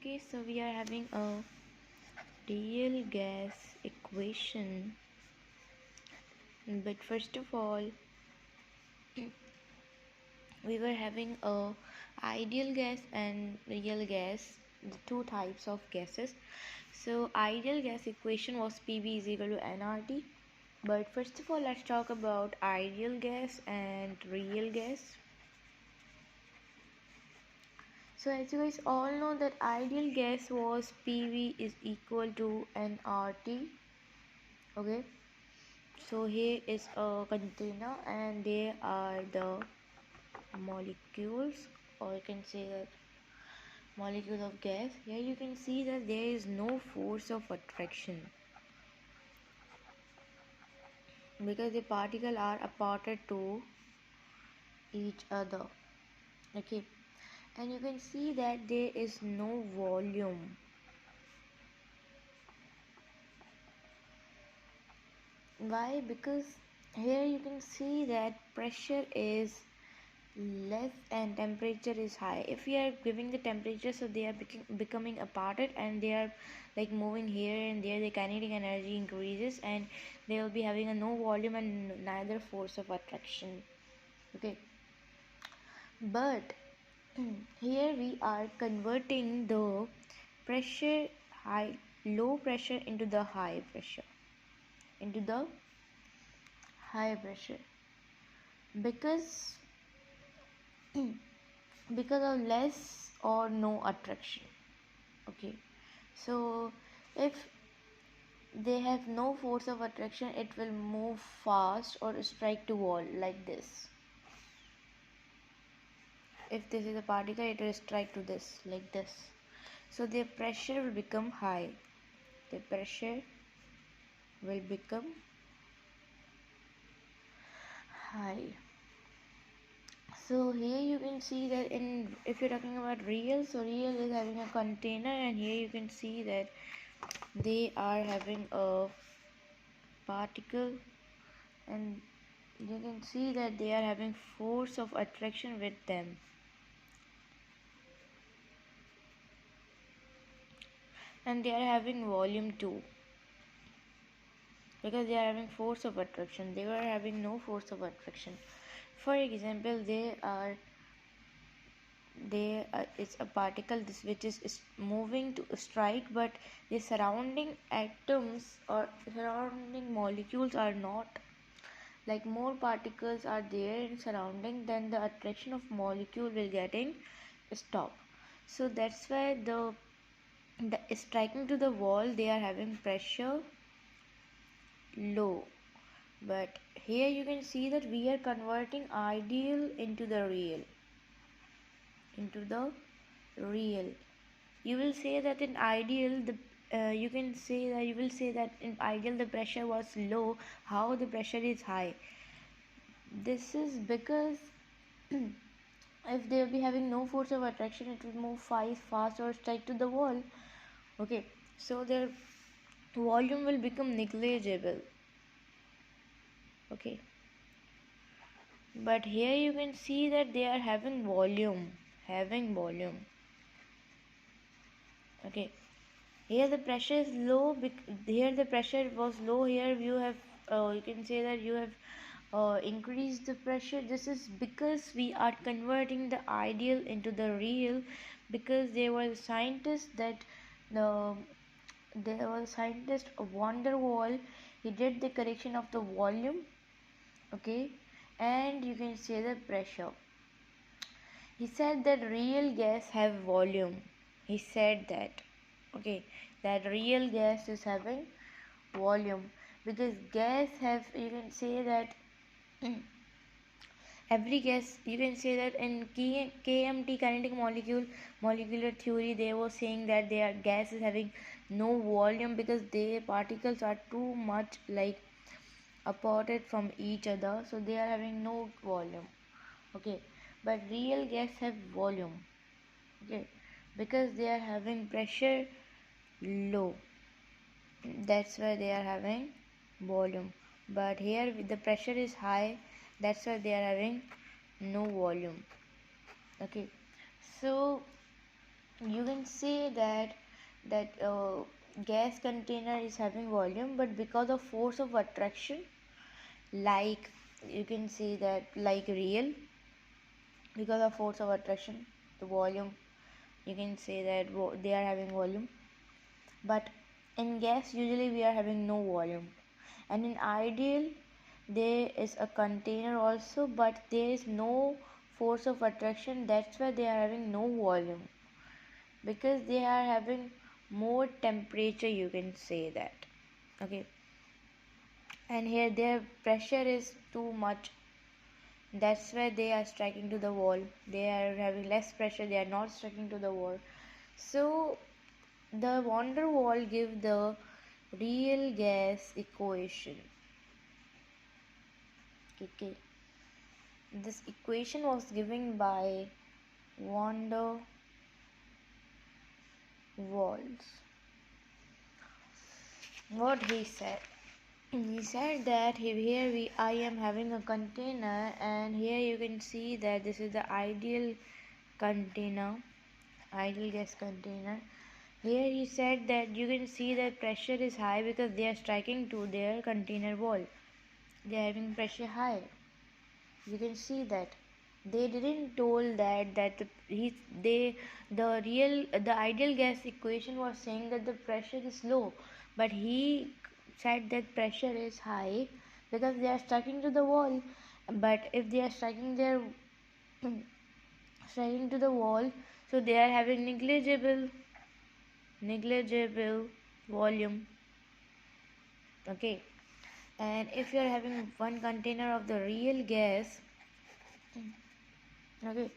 Okay, so we are having a real gas equation, but first of all we were having a ideal gas and real gas, the two types of gases. So ideal gas equation was PV is equal to nRT. But first of all, let's talk about ideal gas and real gas. So as you guys all know that ideal gas was PV is equal to nRT. Okay, so here is a container and there are the molecules, or you can say that molecules of gas. Here you can see that there is no force of attraction because the particles are apart to each other. Okay, and you can see that there is no volume. Why? Because here you can see that pressure is less and temperature is high. If we are giving the temperature, so they are becoming aparted and they are like moving here and there, the kinetic energy increases and they will be having a no volume and neither force of attraction. Okay, but here we are converting the pressure high low pressure into the high pressure, into the high pressure, because because of less or no attraction. Okay, so if they have no force of attraction, it will move fast or strike to wall like this. If this is a particle, it will strike to this like this. So the pressure will become high. The pressure will become high. So here you can see that in, if you're talking about real, so real is having a container and here you can see that they are having a particle and you can see that they are having force of attraction with them. And they are having volume too, because they are having force of attraction. They were having no force of attraction. For example, it's a particle which is moving to strike, but the surrounding atoms or surrounding molecules are not, like more particles are there in surrounding, then the attraction of molecule will getting stop. So that's why the striking to the wall, they are having pressure low. But here you can see that we are converting ideal into the real, into the real. You will say that in ideal the you will say that in ideal the pressure was low. How the pressure is high? This is because if they will be having no force of attraction, it will move fast or strike to the wall. Okay, so their volume will become negligible. Okay, but here you can see that they are having volume. Okay, here the pressure is low. Here the pressure was low. Here you can say that you have increased the pressure. This is because we are converting the ideal into the real, because there was scientists that the there was scientist van der Waal. He did the correction of the volume. Okay, and you can say the pressure. He said that real gas have volume. He said that. Okay, that real gas is having volume, because gas have, you can say that every gas, you can say that in KMT, kinetic molecular theory, they were saying that their gas is having no volume because their particles are too much like apart from each other, so they are having no volume. Okay, but real gas have volume. Okay, because they are having pressure low, that's why they are having volume. But here the pressure is high, that's why they are having no volume. Okay, so you can say that gas container is having volume, but because of force of attraction, like you can say that like real, because of force of attraction, the volume, you can say that they are having volume. But in gas usually we are having no volume, and in ideal there is a container also, but there is no force of attraction. That's why they are having no volume, because they are having more temperature, you can say that. Okay, and here their pressure is too much, that's why they are striking to the wall. They are having less pressure, they are not striking to the wall. So the van der Waal give the real gas equation. Okay, this equation was given by van der Waals. What he said? He said that here I am having a container, and here you can see that this is the ideal container, ideal gas container. Here he said that you can see that pressure is high because they are striking to their container wall. They are having pressure high. You can see that they didn't told that the ideal gas equation was saying that the pressure is low, but he said that pressure is high because they are striking to the wall. But if they are striking their striking to the wall, so they are having negligible volume. Okay, and if you are having one container of the real gas, okay,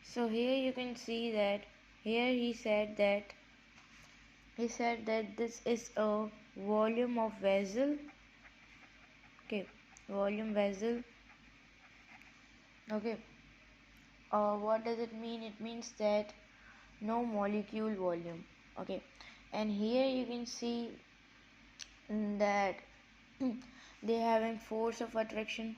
so here you can see that here he said that this is a volume of vessel. Okay, volume vessel. Okay, what does it mean? It means that no molecule volume. Okay, and here you can see that they having force of attraction.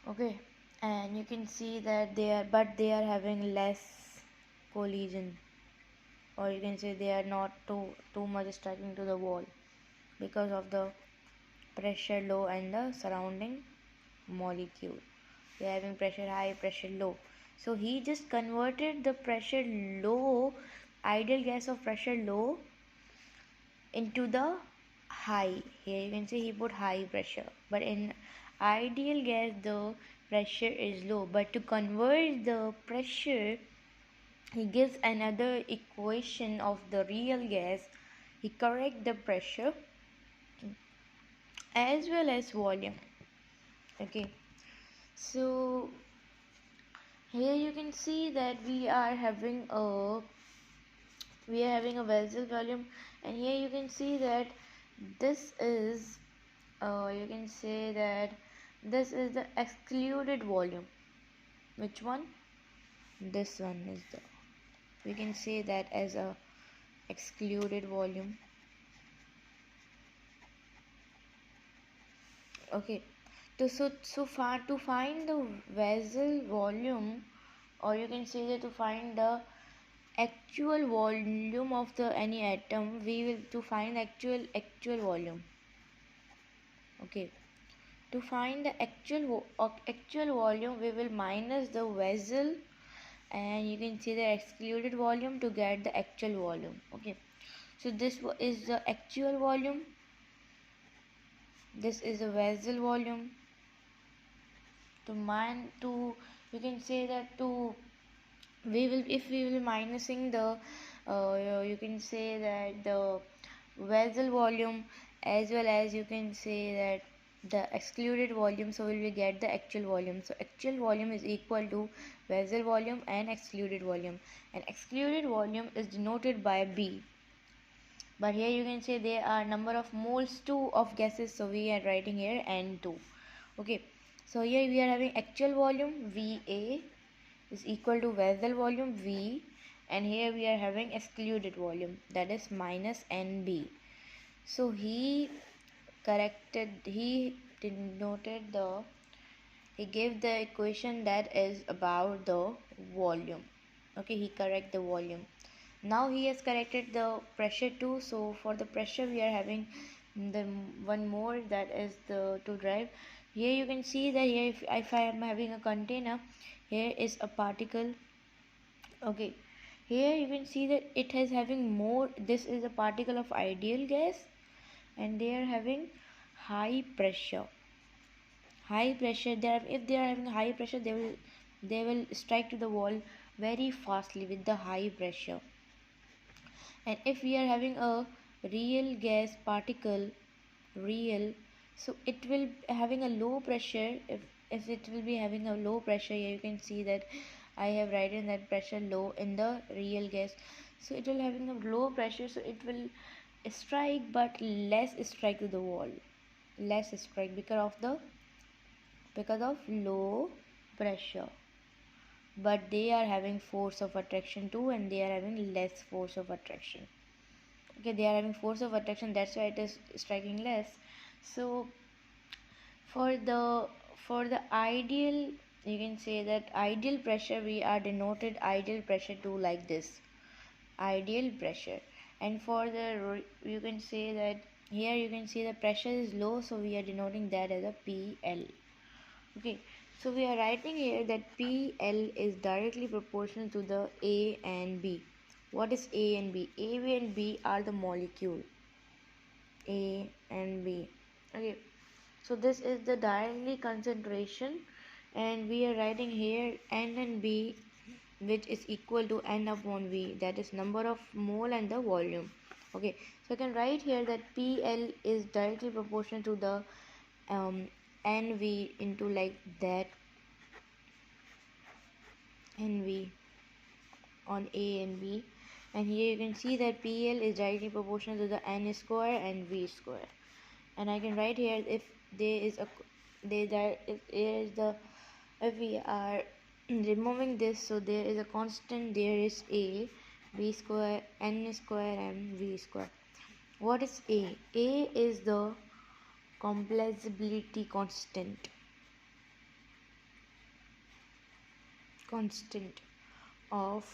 Okay, and you can see that they are having less collision, or you can say they are not too much striking to the wall because of the pressure low and the surrounding molecule. They are having pressure high, pressure low. So he just converted the pressure low, ideal gas of pressure low, into the high. Here you can see he put high pressure, but in ideal gas the pressure is low. But to convert the pressure, he gives another equation of the real gas. He correct the pressure as well as volume. Okay, so here you can see that we are having a vessel volume, and here you can see that this is you can say that this is the excluded volume. Which one? This one is the, we can say that as a excluded volume. Okay, to find the vessel volume, or you can say that to find the actual volume of the any atom, we will to find actual volume. Okay, to find the actual volume, we will minus the vessel, and you can see the excluded volume to get the actual volume. Okay, so this is the actual volume, this is the vessel volume. To you can say that to we will, if we will minusing the you can say that the vessel volume as well as you can say that the excluded volume, so we will get the actual volume. So actual volume is equal to vessel volume and excluded volume, and excluded volume is denoted by B. But here you can say there are number of moles too of gases, so we are writing here N2. Okay, so here we are having actual volume VA is equal to vessel volume V, and here we are having excluded volume, that is minus NB. So he denoted the he gave the equation that is about the volume. Okay, he correct the volume. Now he has corrected the pressure too. So for the pressure we are having the one more, that is the to drive. Here you can see that here if I am having a container, here is a particle. Okay, here you can see that it is having more, this is a particle of ideal gas, and they are having high pressure. High pressure, if they are having high pressure, they will strike to the wall very fastly with the high pressure. And if we are having a real gas particle, real, so it will having a low pressure. If it will be having a low pressure, here you can see that I have written that pressure low in the real gas. So it will having a low pressure, so it will strike but less strike to the wall, less strike because of low pressure. But they are having force of attraction too, and they are having less force of attraction. Okay, they are having force of attraction, that's why it is striking less. So for the ideal, you can say that ideal pressure, we are denoted ideal pressure too like this, ideal pressure. And for the, you can say that here you can see the pressure is low, so we are denoting that as a PL. Okay, so we are writing here that PL is directly proportional to the A and B. What is A and B? A, B and B are the molecule. A and B. Okay, so this is the directly concentration, and we are writing here N and B, which is equal to N upon V, that is number of mole and the volume. Okay, so I can write here that PL is directly proportional to the NV into like that, NV on A and B. And here you can see that PL is directly proportional to the N square and V square. And I can write here, if there is a if we are removing this, so there is a constant, there is A, B square, N square and V square. What is A? A is the compressibility constant of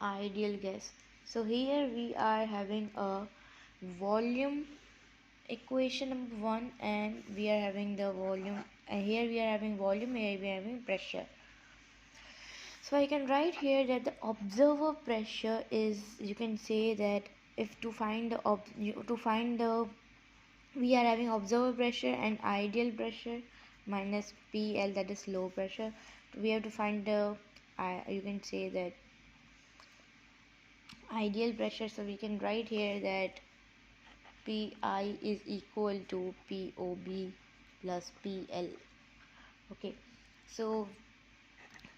ideal gas. So here we are having a volume equation number 1, and we are having the volume, and here we are having volume, here we are having pressure. So I can write here that the observer pressure is, you can say that if to find the we are having observer pressure and ideal pressure minus PL, that is low pressure. We have to find the you can say that ideal pressure. So we can write here that PI is equal to POB plus PL. Okay, so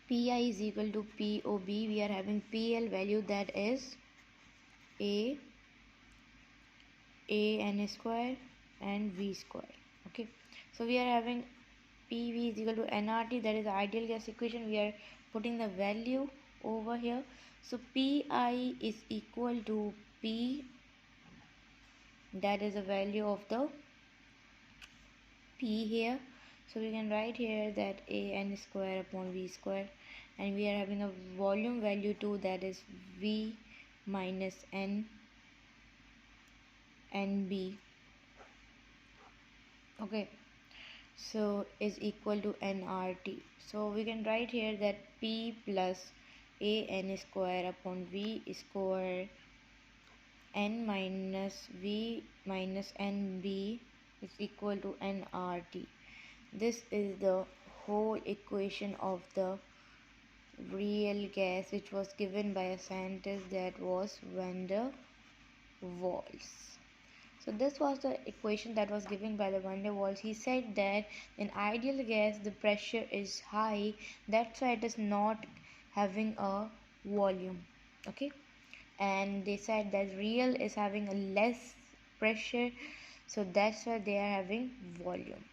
PI is equal to POB. We are having PL value, that is A N square and V square. Okay, so we are having PV is equal to nRT, that is the ideal gas equation. We are putting the value over here. So PI is equal to P, that is the value of the P here. So we can write here that AN square upon V square, and we are having a volume value too, that is V minus N NB. Okay, so is equal to nRT. So we can write here that P plus AN square upon V square N minus V minus NB is equal to nRT. This is the whole equation of the real gas, which was given by a scientist, that was van der Waals. So this was the equation that was given by the van der Waals. He said that in ideal gas the pressure is high, that's why it is not having a volume. Okay, and they said that real is having a less pressure, so that's why they are having volume.